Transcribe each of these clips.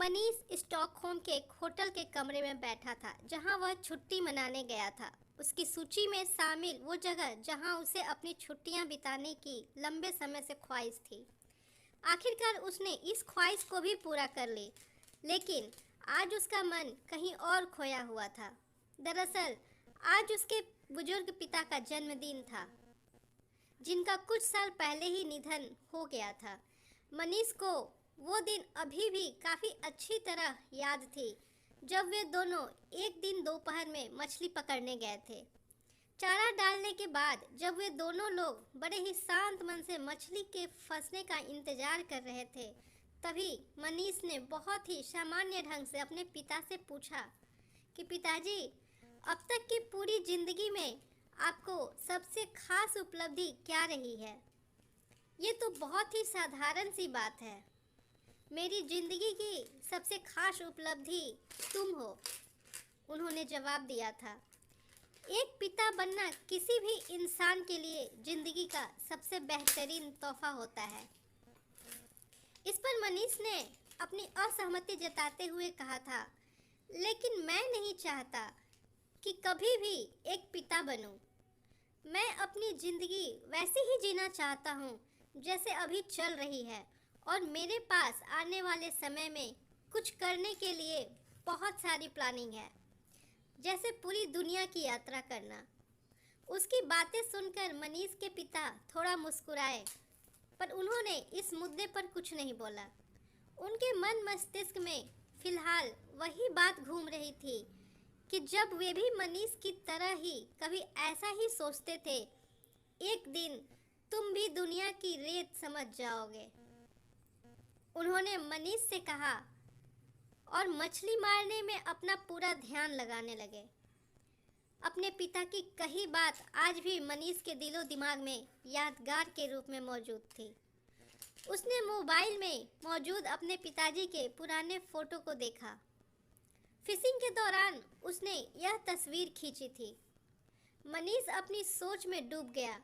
Manish Stockholm के एक hotel के कमरे में बैठा था जहां वह छुट्टी मनाने गया था। उसकी सूची में शामिल वो जगह जहां उसे अपनी छुट्टियां बिताने की लंबे समय से ख्वाहिश थी। आखिरकार उसने इस ख्वाहिश को भी पूरा कर ली, लेकिन आज उसका मन कहीं और खोया हुआ था। दरअसल आज उसके बुजुर्ग पिता का जन्मदिन था, जिनका कुछ साल पहले ही निधन हो गया था। मनीष को वो दिन अभी भी काफ़ी अच्छी तरह याद थी, जब वे दोनों एक दिन दोपहर में मछली पकड़ने गए थे। चारा डालने के बाद जब वे दोनों लोग बड़े ही शांत मन से मछली के फंसने का इंतजार कर रहे थे, तभी मनीष ने बहुत ही सामान्य ढंग से अपने पिता से पूछा कि पिताजी, अब तक की पूरी जिंदगी में आपको सबसे खास उपलब्धि क्या रही है? ये तो बहुत ही साधारण सी बात है। मेरी जिंदगी की सबसे खास उपलब्धि तुम हो, उन्होंने जवाब दिया था। एक पिता बनना किसी भी इंसान के लिए जिंदगी का सबसे बेहतरीन तोहफा होता है। इस पर मनीष ने अपनी असहमति जताते हुए कहा था, लेकिन मैं नहीं चाहता कि कभी भी एक पिता बनूं। मैं अपनी जिंदगी वैसे ही जीना चाहता हूं जैसे अभी चल रही है, और मेरे पास आने वाले समय में कुछ करने के लिए बहुत सारी प्लानिंग है, जैसे पूरी दुनिया की यात्रा करना। उसकी बातें सुनकर मनीष के पिता थोड़ा मुस्कुराए, पर उन्होंने इस मुद्दे पर कुछ नहीं बोला। उनके मन मस्तिष्क में फिलहाल वही बात घूम रही थी कि जब वे भी मनीष की तरह ही कभी ऐसा ही सोचते थे, एक दिन तुम भी दुनिया की रेत समझ जाओगे, उन्होंने मनीष से कहा, और मछली मारने में अपना पूरा ध्यान लगाने लगे। अपने पिता की कही बात आज भी मनीष के दिलो दिमाग में यादगार के रूप में मौजूद थी। उसने मोबाइल में मौजूद अपने पिताजी के पुराने फोटो को देखा। फिशिंग के दौरान उसने यह तस्वीर खींची थी। मनीष अपनी सोच में डूब गया।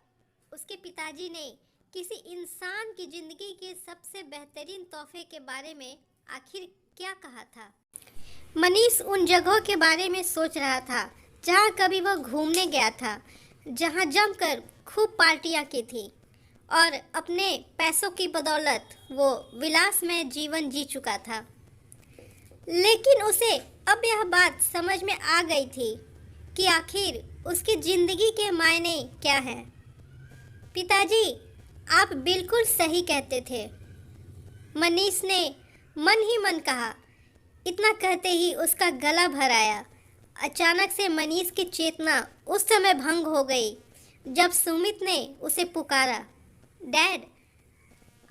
उसके पिताजी ने किसी इंसान की जिंदगी के सबसे बेहतरीन तोहफे के बारे में आखिर क्या कहा था? मनीष उन जगहों के बारे में सोच रहा था जहां कभी वह घूमने गया था, जहां जमकर खूब पार्टियां की थी और अपने पैसों की बदौलत वो विलासमय जीवन जी चुका था। लेकिन उसे अब यह बात समझ में आ गई थी कि आखिर उसकी जिंदगी के मायने क्या हैं। पिताजी, आप बिल्कुल सही कहते थे, मनीष ने मन ही मन कहा। इतना कहते ही उसका गला भर आया। अचानक से मनीष की चेतना उस समय भंग हो गई जब सुमित ने उसे पुकारा, डैड,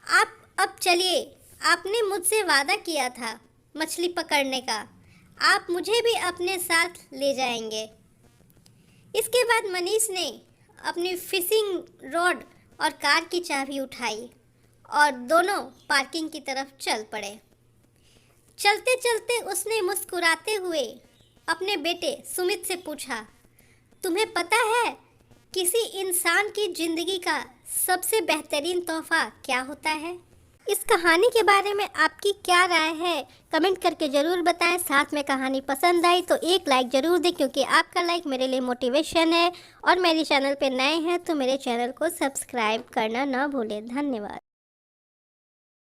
आप अब चलिए, आपने मुझसे वादा किया था मछली पकड़ने का, आप मुझे भी अपने साथ ले जाएंगे। इसके बाद मनीष ने अपनी फिशिंग रॉड और कार की चाबी उठाई और दोनों पार्किंग की तरफ चल पड़े। चलते चलते उसने मुस्कुराते हुए अपने बेटे सुमित से पूछा, तुम्हें पता है किसी इंसान की जिंदगी का सबसे बेहतरीन तोहफा क्या होता है? इस कहानी के बारे में आपकी क्या राय है? कमेंट करके ज़रूर बताएं। साथ में कहानी पसंद आई तो एक लाइक ज़रूर दें, क्योंकि आपका लाइक मेरे लिए मोटिवेशन है। और मेरे चैनल पे नए हैं तो मेरे चैनल को सब्सक्राइब करना ना भूलें। धन्यवाद।